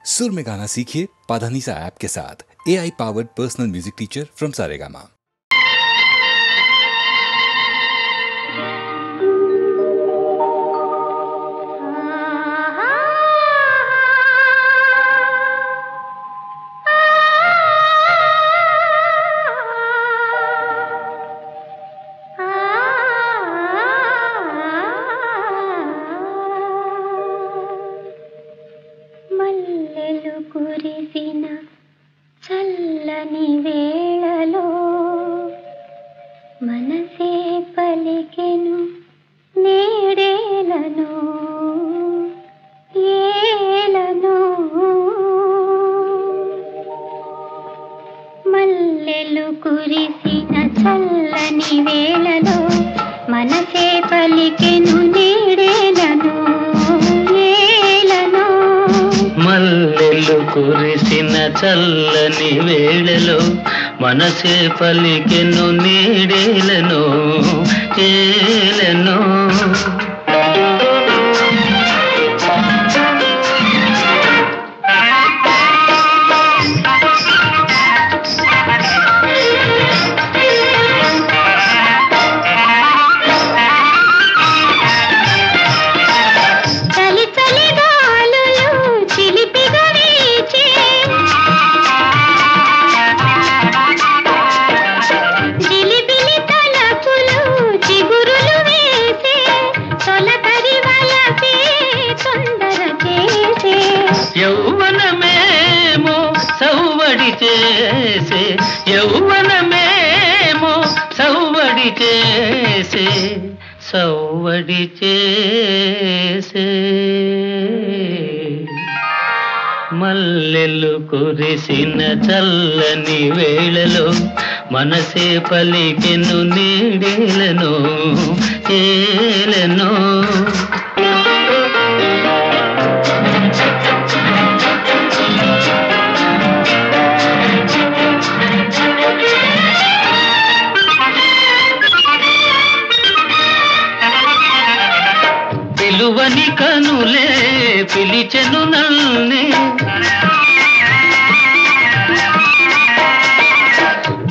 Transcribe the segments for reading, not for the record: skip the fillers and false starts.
सुर में गाना सीखिए पाधानीसा ऐप के साथ। AI powered personal music teacher from Saregama. కురిసిన చల్లని వేళలో మనసే పలికెను నేడేలను ఏలను మల్లెలు కురిసిన చల్లని వేళలో మనసే పలికెను నేడేలను ఏలను మల్లెలు కురిసిన చల్లని వేళలో మనసే పలికెను నీడేలను ఏలను యౌవనమేమో సవ్వడి చేసే యౌవనమేమో సవ్వడి చేసే సవ్వడి చేసే మల్లెలు కురిసిన చల్లని వేళలో మనసే పలికెను నీడేలను ఏలను పిలువని కనులే పిలిచెను నల్నే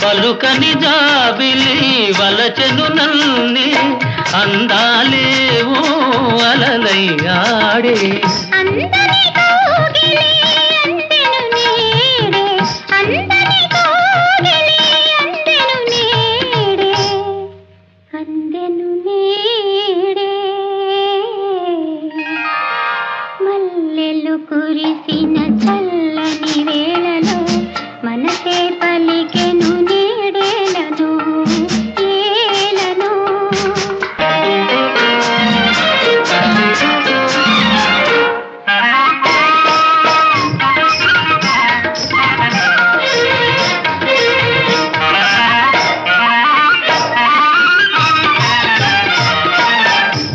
పలుకని జాబిలి వలచెను నల్నే అందాలేవో అలలై ఆడే కురిసిన చల్లని వేళలో మనసే పలికెను నీడేలను ఏలను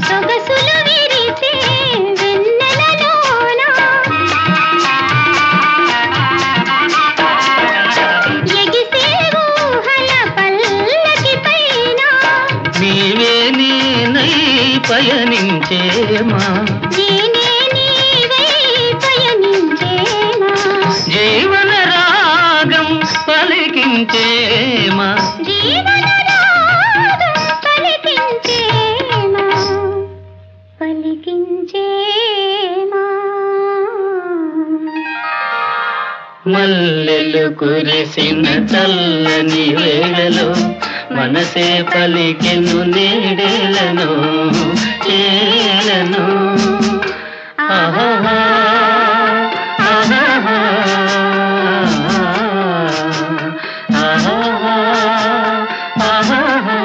సొగసులు విరిసే వెన్నెలలోన ఎగిసే ఊహల పల్లకి పైన నీవే నేనై పయనించేమా నేనే నీవై పయనించేమా జీవన రాగం పలికించేమా జీవన రాగం పలికించేమా పలికించేమా మల్లెలు కురిసిన చల్లని వేళలో మనసే పలికెను నీడేలను ఏలను ఆహా ఆహా ఆహా ఆహా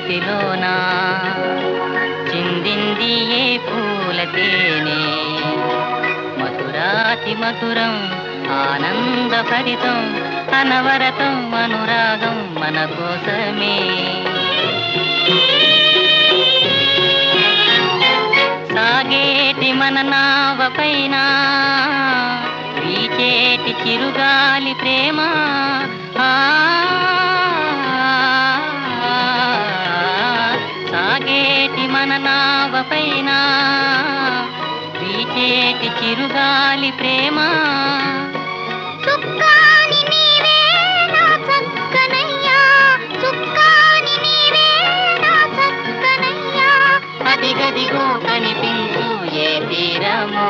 నీటిలోనా చిందింది ఏ పూల తేనె మధురాతి మధురం ఆనందభరితం అనవరతం అనురాగం మన కోసమే సాగేటి మన నావ పైన వీచేటి చిరుగాలి ప్రేమ సాగేటి మన నావ పైన వీచేటి చిరుగాలి ప్రేమ చుక్కాని నీవే నా చక్కనయ్యా చుక్కాని నీవే నా చక్కనయ్యా అదిగదిగో కనిపించు ఏ తీరమో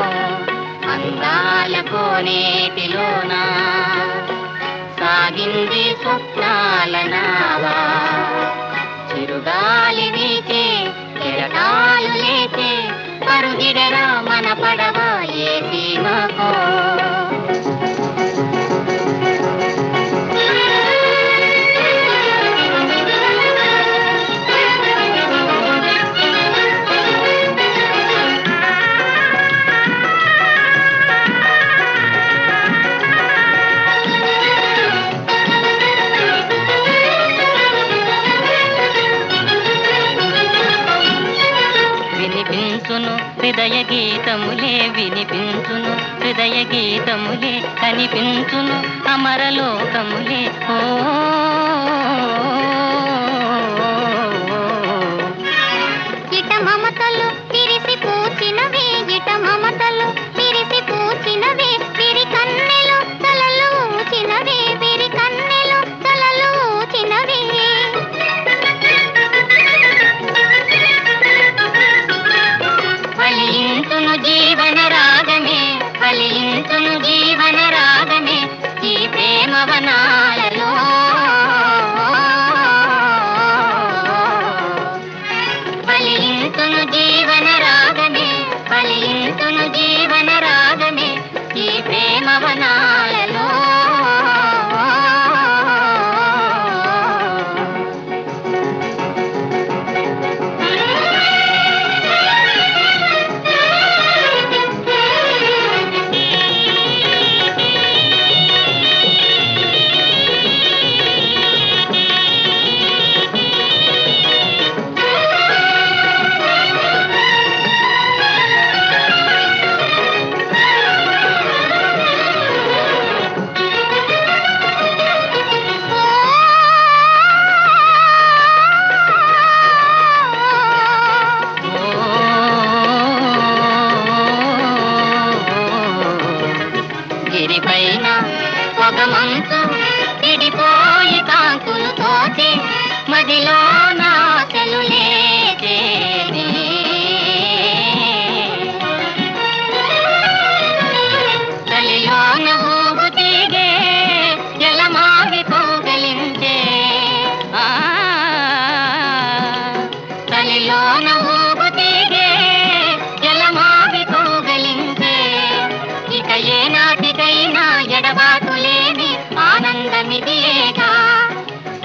అందాల కోనేటిలోనా సాగింది స్వప్నాల నావా చిరుగాలి వీచే కెరటాలు లేచే పరుగిడరా మన పడవ ఏ సీమకో హృదయ గీతములే వినిపించును హృదయ గీతములే కనిపించును అమరలోకములే ఓ ఇట మమతలు విరిసి పూచినవే ఇట మమతలు విరిసి పూచినవే విరి కన్నెలు తలలు ఊచినవే విరి కన్నెలు తలలు ఊచినవే ఫలించును జీవన రాగమే ఫలించును జీవన రాగమే ఈ ప్రేమ వనాలలో ఫలించును జీవన రాగమే ఫలించును జీవన రాగమే ఈ ప్రేమ వనాలలో పొగమంచు విడిపోయి కాంతులు తోచి మదిలో నాశలు లేచేనే తలిలోన ఊగు తీగే ఎలమావి కోగలించే తలిలోన ఊగు తీగే ఎలమావి కోగలించే ఇక ఏ నాటికైనా ఎడబాటు లేని ఆనందమిదియేగా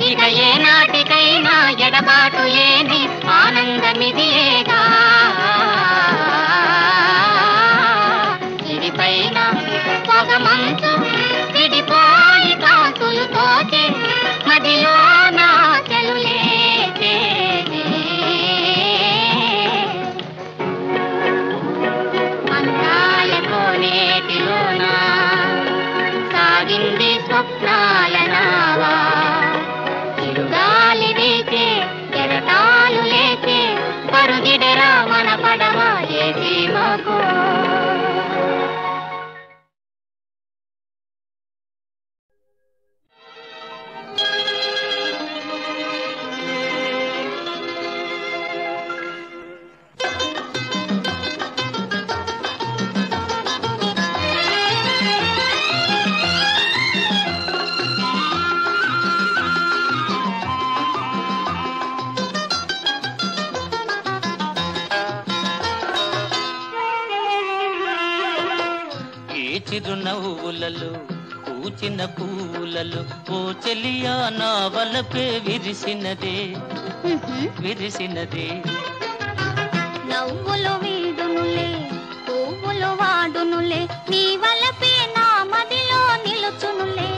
ఇక ఏ నాటికైనా ఎడబాటు లేని ఆనందమిదియేగా ఇదిపైన పొగమంచు విడిపోయి కాంతులు తోచే మదిలో నాశలు లేచేనే అందాల కోనేటిలోనా సాగింది స్వప్నాల నావా చిరుగాలి వీచే కెరటాలు లేచే పరుగిడరా మన పడవ ఏ సీమకో చిరునవ్వులలో పూచిన పూలలో ఓ చెలియా నా వలపే విరిసినదే విరిసినదే. నవ్వులు వీడునులే పువ్వులు వాడునులే నీ వలపే నా మదిలో నిలుచునులే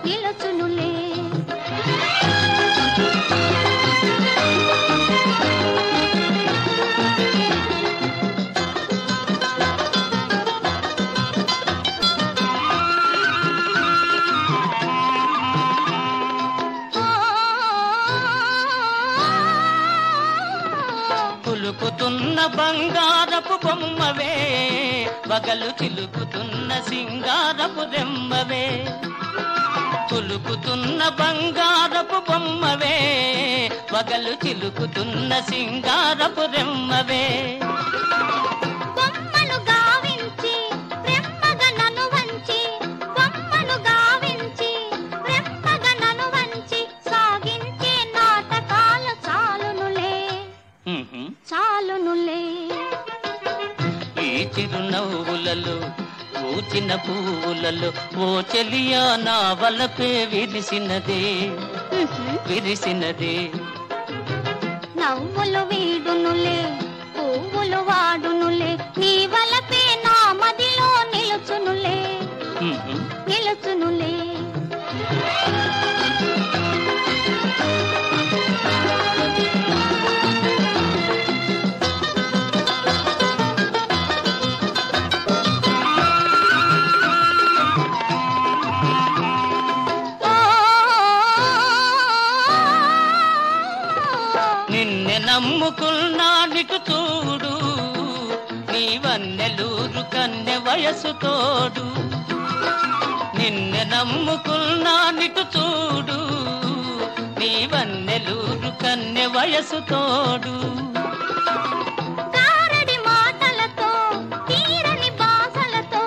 నిలుచునులే. కులుకుతున్న బంగారపు బొమ్మవే వగలు చిలుకుతున్న సింగారపు రెమ్మవే. కులుకుతున్న బంగారపు బొమ్మవే వగలు చిలుకుతున్న సింగారపు రెమ్మవే. బొమ్మను గావించి రెమ్మగా నన్ను వంచి బొమ్మను గావించి రెమ్మగా నన్ను వంచి సాగించే నాటకాలు చాలునులే చాలునులే. ఈ చిరునవ్వులలో పూచిన పువ్వులలో ఓ చెలియా నా వలపే విరిసినదే విరిసినదే. నవ్వులు వీడునులే పువ్వులు వాడునులే నీ వలపే నా మదిలో నిలుచునులే నిలుచునులే. నిన్నే నమ్ముకున్నానిటు చూడు నీవన్నెలూరు కన్నె వయసు తోడు. నిన్నే నమ్ముకున్నానిటు చూడు నీవన్నెలూరు కన్నె వయసు తోడు. గారడి మాటలతో తీరని బాసలతో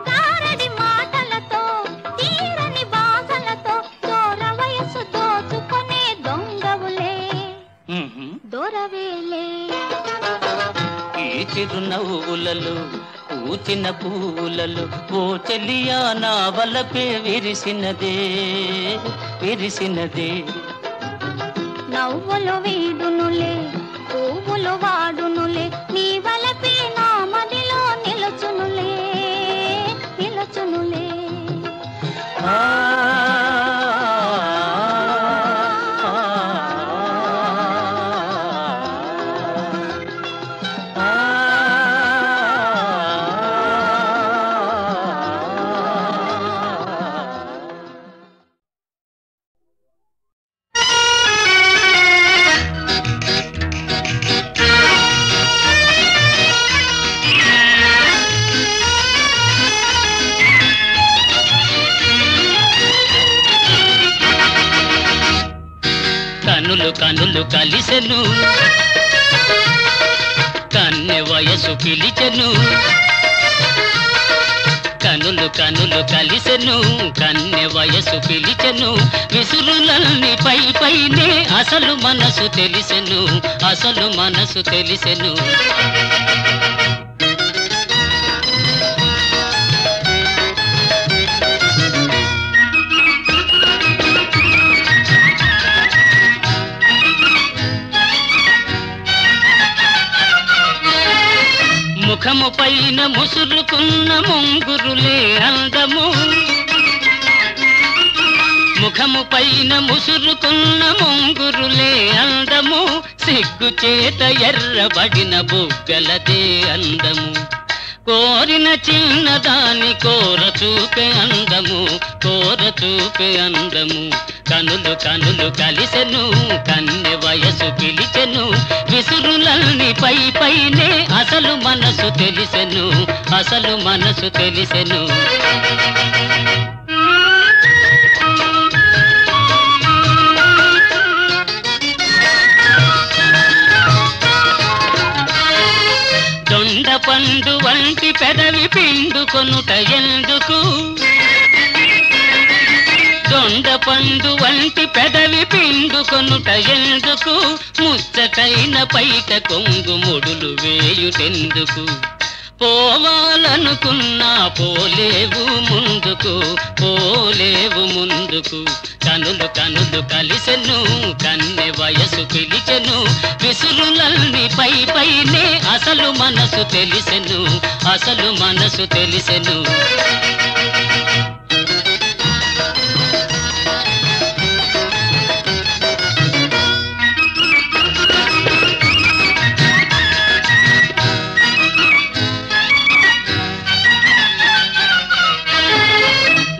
గారడి మాటలతో తీరని బాసలతో దూర వయసు దోచుకునే దొంగవులే దొరవేలే. ఈ చిరునవ్వులలో పూచిన పూలలో ఓ చెలియా నా వలపే విరిసినదే విరిసినదే. నవ్వులు వీడునులే పువ్వులు వాడునులే నీ వలపే నా మదిలో నిలుచునులే నిలుచునులే. కనులు కనులు కలిసెను కన్నె వయసు పిలిచెను. కనులు కనులు కలిసెను కన్నె వయసు పిలిచెను. విసురులన్నీ పై పైనే అసలు మనసు తెలిసెను అసలు మనసు తెలిసెను. ముఖము పైన ముసురుకున్న ముంగురులే అందము. ముఖము పైన ముసురుకున్న ముంగురులే అందము. సిగ్గు చేత ఎర్రబడిన బుగ్గలదే అందము. కోరిన చిన్నదాని కోర చూపే అందము కోర చూపే అందము. కనులు కనులు కలిసెను కన్నె వయసు పిలిచెను. విసురులన్నీ పై పైనే అసలు మనసు తెలిసెను అసలు మనసు తెలిసెను. దొండ పండు వంటి పెదవి పిండుకొనుట ఎందుకు. దొండ పండు వంటి పెదవి పిండుకొనుట ఎందుకు. ముచ్చటైన పైట కొంగు ముడులు వేయుటెందుకు. పోవాలనుకున్నా పోలేవు ముందుకు, పోలేవు ముందుకు. కనులు కనులు కలిసెను, కన్నె వయసు పిలిచెను, విసురులల్ని పై పైనే అసలు మనసు తెలిసెను, అసలు మనసు తెలిసెను.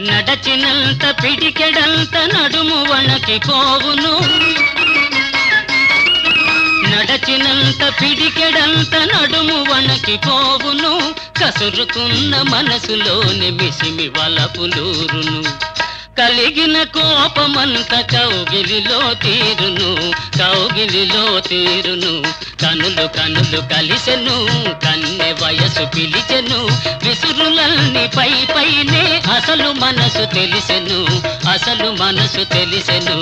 నడచినంత పిడికెడంత నడుము వణకిపోవును, నడచినంత పిడికెడంత నడుము వణకిపోవును. కసురుకున్న మనసులోని మిసిమి వలపులూరును, కలిగిన కోపమంత కౌగిలిలో తీరును, కౌగిలిలో తీరును. కనులు కనులు కలిసెను, కన్నె వయసు పిలిచెను, విసురులల్ని పై పైనే అసలు మనసు తెలిసెను, అసలు మనసు తెలిసెను.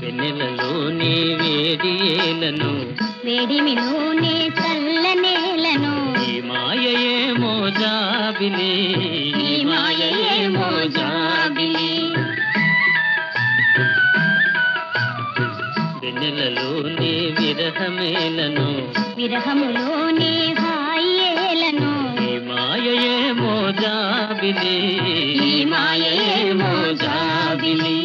వెన్నెలలోని వేడి ఏలను, వేడిమిలోనే చల్లనేలను, ఈ మాయయేమో జాబిలి, ఈ మాయయేమో జాబిలి. వెన్నెలలోని విరహమేలను, విరహములోనే హాయేలను, ఈ మాయయేమో జాబిలి, ఈ మాయయేమో జాబిలి.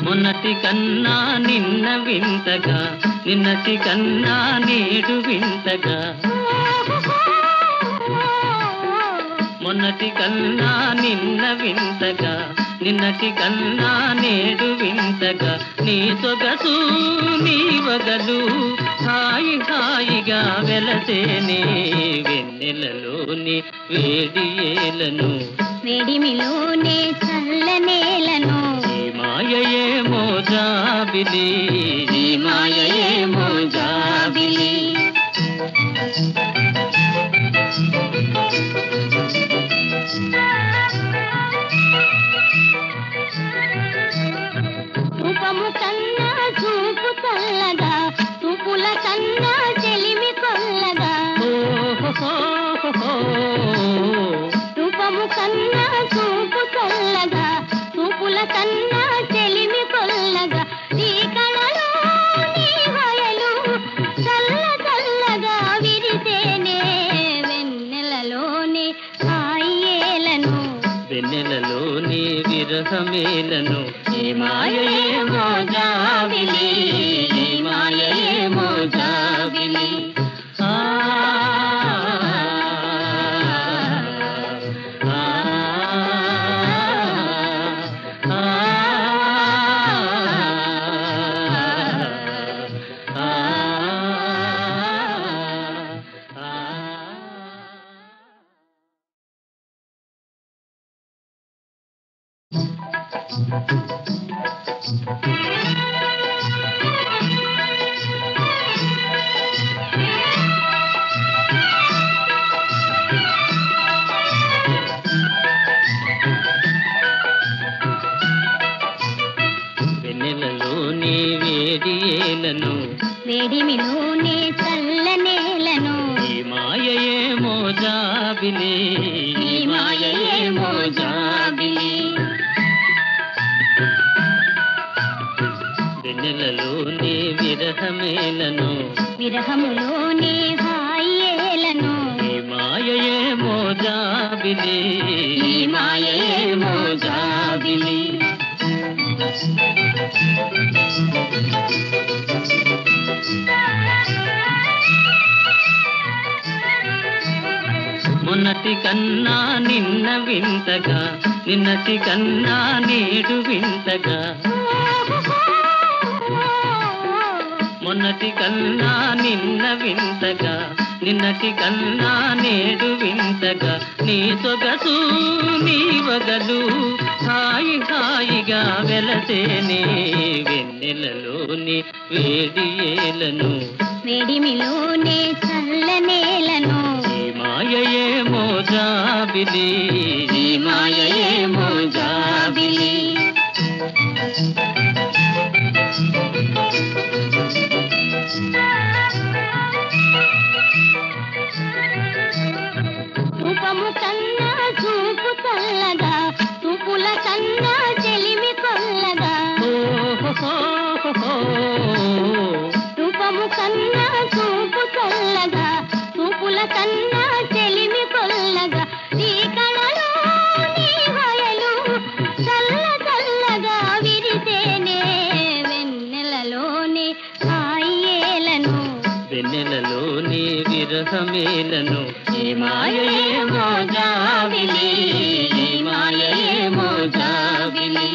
మొన్నటి కన్నా నిన్న వింతగా, నిన్నటి కన్నా నేడు వింతగా, మొన్నటి కన్నా నిన్న వింతగా, నిన్నటి కన్నా నేడు వింతగా. నీ సొగసు నీ వగలు హాయి హాయిగా వెలసేనే, వెన్నెలలోని వేడి ఏలను, వేడిమిలోనే చల్లనేలను, ఈ మాయయేమో జాబిలి, ఈ మాయయేమో జాబిలి. రూపము కన్నా చూపు చల్లగా, చూపుల కన్నా చెలిమి కొల్లగా, రూపము కన్నా చూపు చల్లగా, చూపుల కన్నా చెలిమి కొల్లగా. నీ కళలో నీ హయలు చల్ల చల్లగా విరిసేనే, వెన్నెలలోని హాయేలను, వెన్నెలలోని విరహమేలను, ఈ మాయయేమో జాబిలి, ఈ మాయయేమో జాబిలి. ఆ ఆ ఆ వెన్నెలలోని వేడి ఏలను, వేడిమిలోనే చల్లనేలను, ఈ మాయయేమో జాబిలి, ఈ మాయయేమో జాబిలి. వెన్నెలలోని విరహమేలను, విరహములోనే హాయేలను, ఈ మాయయేమో జాబిలి, ఈ మాయయేమో జాబిలి. మొన్నటి కన్నా నిన్న వింతగా, నిన్నటి కన్నా నేడు వింతగా, మొన్న నిన్నటి కన్నా నిన్న వింతగా నిన్నటి కన్నా నేడు వింతగా నీ సొగసు నీ వగలు హాయి హాయిగా వెలసేనే వెన్నెలలోని వేడి ఏలను వేడిమిలోనే చల్లనేలను ఈ మాయయేమో జాబిలి ఈ మాయయేమో జాబిలి రూపము కన్నా చూపు చల్లగా చూపుల కన్నా చెలిమి కొల్లగా రూపము కన్నా చూపు చల్లగా చూపుల కన్నా చెలిమి కొల్లగా నీ కళలో నీ హయలు చల్ల చల్లగా విరిసేనే వెన్నెలలోని హాయేలను వెన్నెలలోని విరహమేలను ఈ మాయయేమో జాబిలి ఈ మాయయేమో జాబిలి